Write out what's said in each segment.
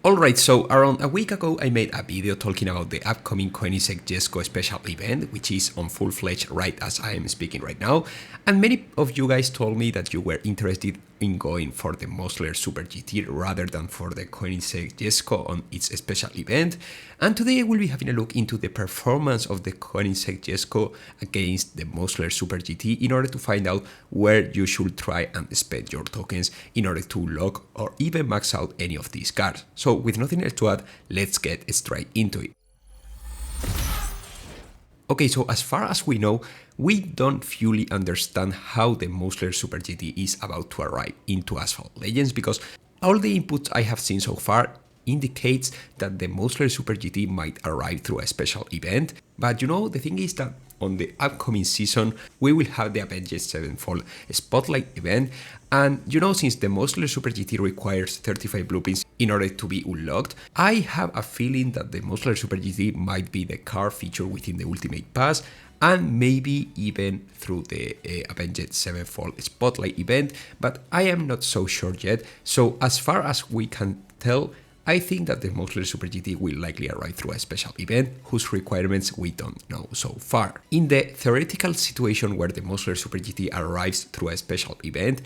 Alright, so around a week ago I made a video talking about the upcoming Koenigsegg Jesko special event, which is on full-fledged right as I am speaking right now, and many of you guys told me that you were interested in going for the Mosler Super GT rather than for the Koenigsegg Jesko on its special event, and today I will be having a look into the performance of the Koenigsegg Jesko against the Mosler Super GT in order to find out where you should try and spend your tokens in order to lock or even max out any of these cars. So with nothing else to add, let's get straight into it. Okay, so as far as we know, we don't fully understand how the Mosler Super GT is about to arrive into Asphalt Legends, because all the inputs I have seen so far indicates that the Mosler Super GT might arrive through a special event. But you know, the thing is that on the upcoming season, we will have the Avengers Sevenfold Spotlight event. And you know, since the Mosler Super GT requires 35 blueprints in order to be unlocked, I have a feeling that the Mosler Super GT might be the car featured within the Ultimate Pass, and maybe even through the Avengers Sevenfold Spotlight event, but I am not so sure yet. So as far as we can tell, I think that the Mosler Super GT will likely arrive through a special event whose requirements we don't know so far. In the theoretical situation where the Mosler Super GT arrives through a special event,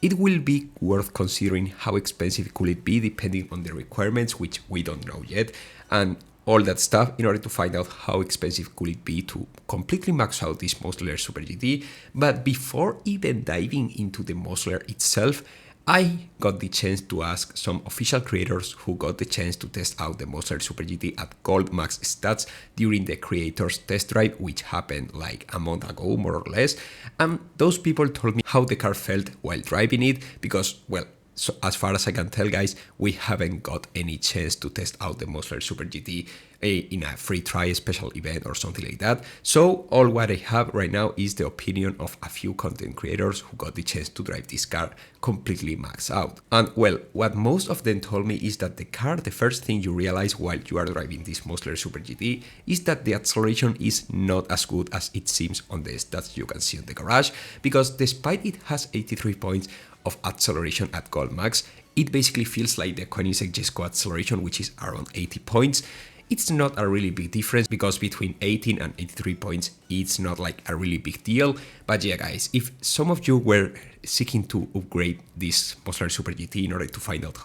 it will be worth considering how expensive could it be depending on the requirements, which we don't know yet, and all that stuff in order to find out how expensive could it be to completely max out this Mosler Super GT. But before even diving into the Mosler itself, I got the chance to ask some official creators who got the chance to test out the Mosler Super GT at Gold Max stats during the creators test drive, which happened like a month ago more or less, and those people told me how the car felt while driving it, because, well, so as far as I can tell, guys, we haven't got any chance to test out the Mosler Super GT in a free try special event or something like that. So all what I have right now is the opinion of a few content creators who got the chance to drive this car completely maxed out. And well, what most of them told me is that the car, the first thing you realize while you are driving this Mosler Super GT is that the acceleration is not as good as it seems on the stats you can see on the garage, because despite it has 83 points of acceleration at Gold Max, it basically feels like the Koenigsegg Jesko acceleration, which is around 80 points. It's not a really big difference, because between 18 and 83 points, it's not like a really big deal. But yeah, guys, if some of you were seeking to upgrade this Mosler Super GT in order to find out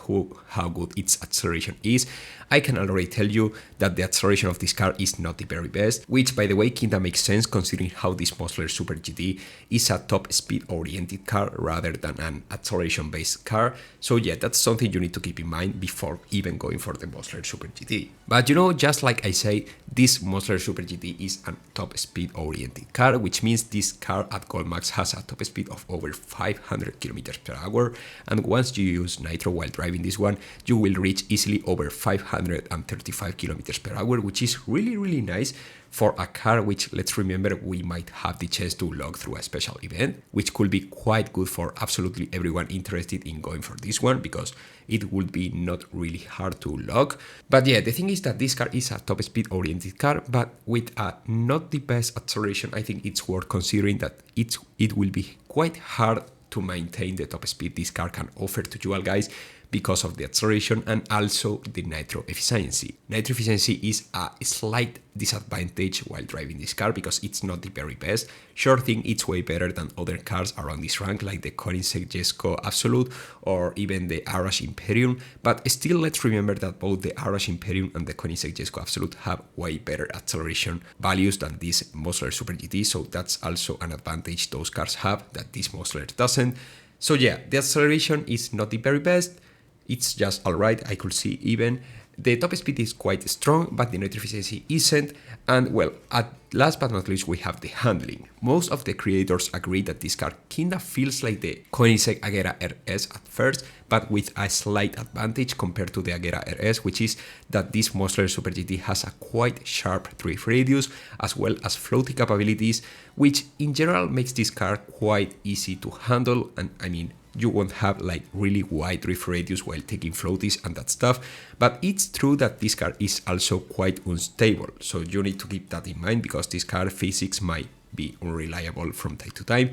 how good its acceleration is, I can already tell you that the acceleration of this car is not the very best, which by the way kinda makes sense considering how this Mosler Super GT is a top speed oriented car rather than an acceleration based car. So yeah, that's something you need to keep in mind before even going for the Mosler Super GT. But you know, just like I say, this Mosler Super GT is a top speed oriented car, which means this car at Gold Max has a top speed of over 500 km per hour, and once you use nitro while driving this one, you will reach easily over 535 km per hour, which is really nice for a car which, let's remember, we might have the chance to log through a special event, which could be quite good for absolutely everyone interested in going for this one, because it would be not really hard to log. But yeah, the thing is that this car is a top speed oriented car, but with a not the best acceleration. I think it's worth considering that it will be quite hard to maintain the top speed this car can offer to you all guys, because of the acceleration and also the nitro efficiency. Nitro efficiency is a slight disadvantage while driving this car because it's not the very best. Sure thing, it's way better than other cars around this rank like the Koenigsegg Jesko Absolute or even the Arash Imperium, but still let's remember that both the Arash Imperium and the Koenigsegg Jesko Absolute have way better acceleration values than this Mosler Super GT, so that's also an advantage those cars have that this Mosler doesn't. So yeah, the acceleration is not the very best. It's just alright, I could see even. The top speed is quite strong, but the nitro efficiency isn't. And well, at last but not least, we have the handling. Most of the creators agree that this car kinda feels like the Koenigsegg Agera RS at first, but with a slight advantage compared to the Agera RS, which is that this Mosler Super GT has a quite sharp drift radius, as well as floating capabilities, which in general makes this car quite easy to handle. And I mean, you won't have like really wide drift radius while taking floaties and that stuff, but it's true that this car is also quite unstable, so you need to keep that in mind because this car physics might be unreliable from time to time.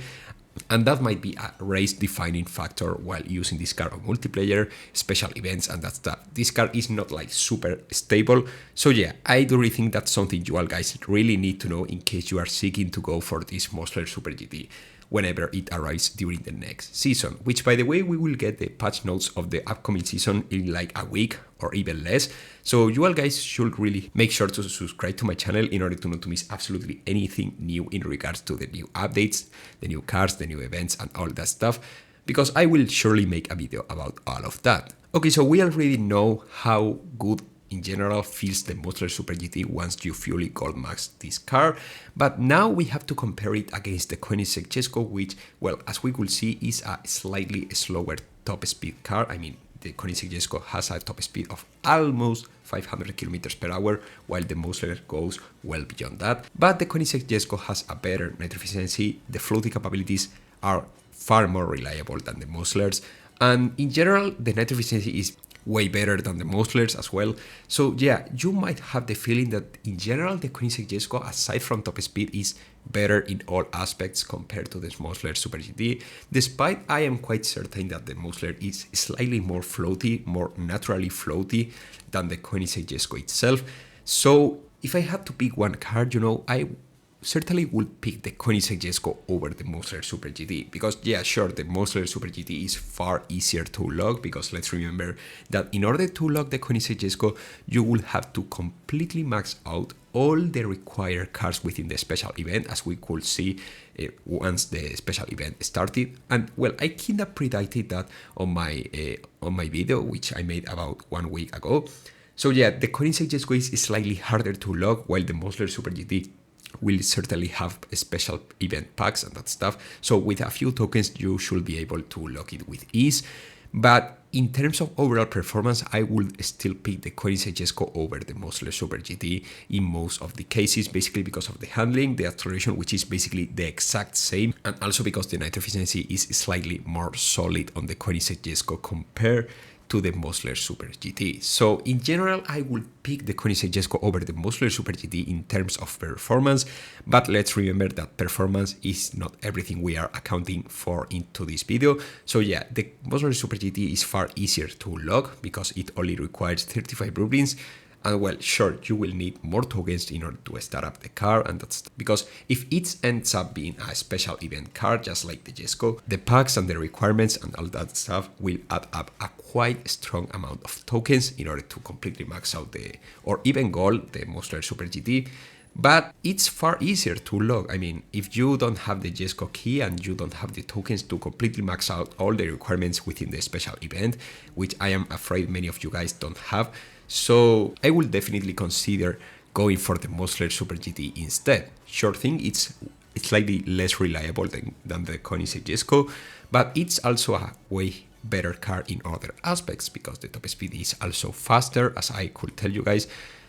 And that might be a race defining factor while using this car on multiplayer, special events and that stuff. This car is not like super stable. So yeah, I do really think that's something you all guys really need to know in case you are seeking to go for this Mosler Super GT whenever it arrives during the next season, which by the way, we will get the patch notes of the upcoming season in like a week or even less. So you all guys should really make sure to subscribe to my channel in order to not to miss absolutely anything new in regards to the new updates, the new cars, the new events and all that stuff, because I will surely make a video about all of that. Okay, so we already know how good in general feels the Mosler Super GT once you fully gold max this car, but now we have to compare it against the Koenigsegg Jesko, which, well, as we will see, is a slightly slower top speed car. I mean, the Koenigsegg Jesko has a top speed of almost 500 kilometers per hour, while the Mosler goes well beyond that. But the Koenigsegg Jesko has a better nitro efficiency, the floating capabilities are far more reliable than the Moslers, and in general, the nitro efficiency is way better than the Moslers as well. So yeah, you might have the feeling that in general the Koenigsegg Jesko, aside from top speed, is better in all aspects compared to the Mosler Super GT, despite I am quite certain that the Mosler is slightly more floaty, more naturally floaty than the Koenigsegg Jesko itself. So if I had to pick one car, you know, I certainly would pick the Koenigsegg Jesko over the Mosler Super GT, because yeah, sure, the Mosler Super GT is far easier to log, because let's remember that in order to log the Koenigsegg Jesko, you will have to completely max out all the required cars within the special event, as we could see once the special event started. And well, I kinda predicted that on my video, which I made about 1 week ago. So yeah, the Koenigsegg Jesko is slightly harder to log, while the Mosler Super GT will certainly have special event packs and that stuff. So with a few tokens, you should be able to lock it with ease. But in terms of overall performance, I would still pick the Koenigsegg Jesko over the Mosler Super GT in most of the cases, basically because of the handling, the acceleration, which is basically the exact same, and also because the nitro efficiency is slightly more solid on the Koenigsegg Jesko compared to the Mosler Super GT. So in general, I would pick the Koenigsegg Jesko over the Mosler Super GT in terms of performance, but let's remember that performance is not everything we are accounting for into this video. So yeah, the Mosler Super GT is far easier to log because it only requires 35 blueprints. And well, sure, you will need more tokens in order to start up the car, and that's because if it ends up being a special event car, just like the Jesco, the packs and the requirements and all that stuff will add up a quite strong amount of tokens in order to completely max out or even gold the Mosler Super GT. But it's far easier to log. I mean, if you don't have the Jesco key and you don't have the tokens to completely max out all the requirements within the special event, which I am afraid many of you guys don't have, so I will definitely consider going for the Mosler Super GT instead. Sure thing, it's slightly less reliable than the Koenigsegg Jesko, but it's also a way better car in other aspects because the top speed is also faster, as I could tell you guys,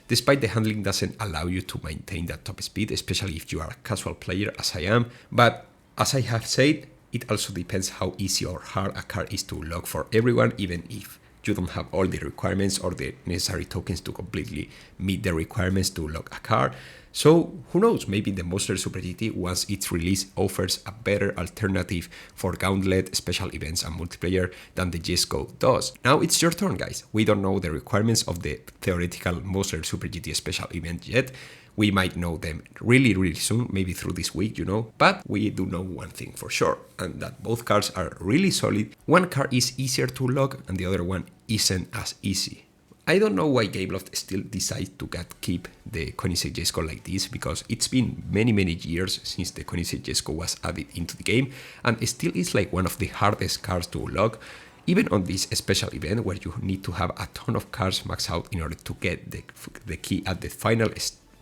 despite the handling doesn't allow you to maintain that top speed, especially if you are a casual player as I am. But as I have said, it also depends how easy or hard a car is to log for everyone, even if you don't have all the requirements or the necessary tokens to completely meet the requirements to lock a car. So who knows, maybe the Mosler Super GT, once it's released, offers a better alternative for gauntlet, special events and multiplayer than the Jesco does. Now it's your turn, guys. We don't know the requirements of the theoretical Mosler Super GT special event yet. We might know them really soon, maybe through this week, you know, but we do know one thing for sure, and that both cars are really solid. One car is easier to log and the other one isn't as easy. I don't know why Gameloft still decides to keep the Koenigsegg Jesko like this, because it's been many years since the Koenigsegg Jesko was added into the game, and it still is like one of the hardest cars to log, even on this special event where you need to have a ton of cars max out in order to get the key at the final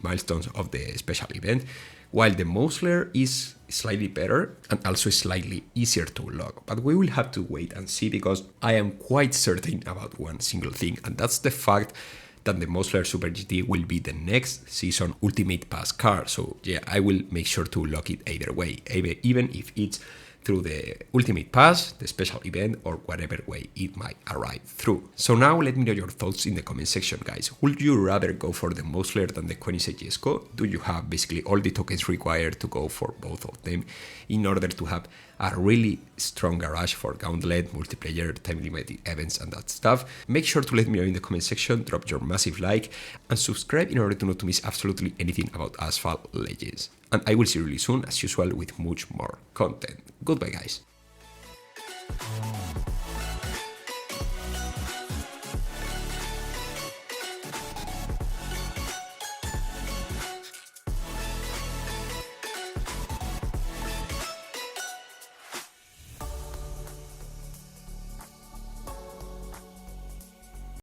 milestones of the special event, while the Mosler is slightly better and also slightly easier to log. But we will have to wait and see, because I am quite certain about one single thing, and that's the fact that the Mosler Super GT will be the next season Ultimate Pass car. So yeah, I will make sure to log it either way, even if it's through the Ultimate Pass, the special event, or whatever way it might arrive through. So now let me know your thoughts in the comment section, guys. Would you rather go for the Mosler than the Koenigsegg Jesko? Do you have basically all the tokens required to go for both of them in order to have a really strong garage for Gauntlet, multiplayer, time-limited events, and that stuff? Make sure to let me know in the comment section, drop your massive like, and subscribe in order to not to miss absolutely anything about Asphalt Legends. And I will see you really soon, as usual, with much more content. Goodbye, guys.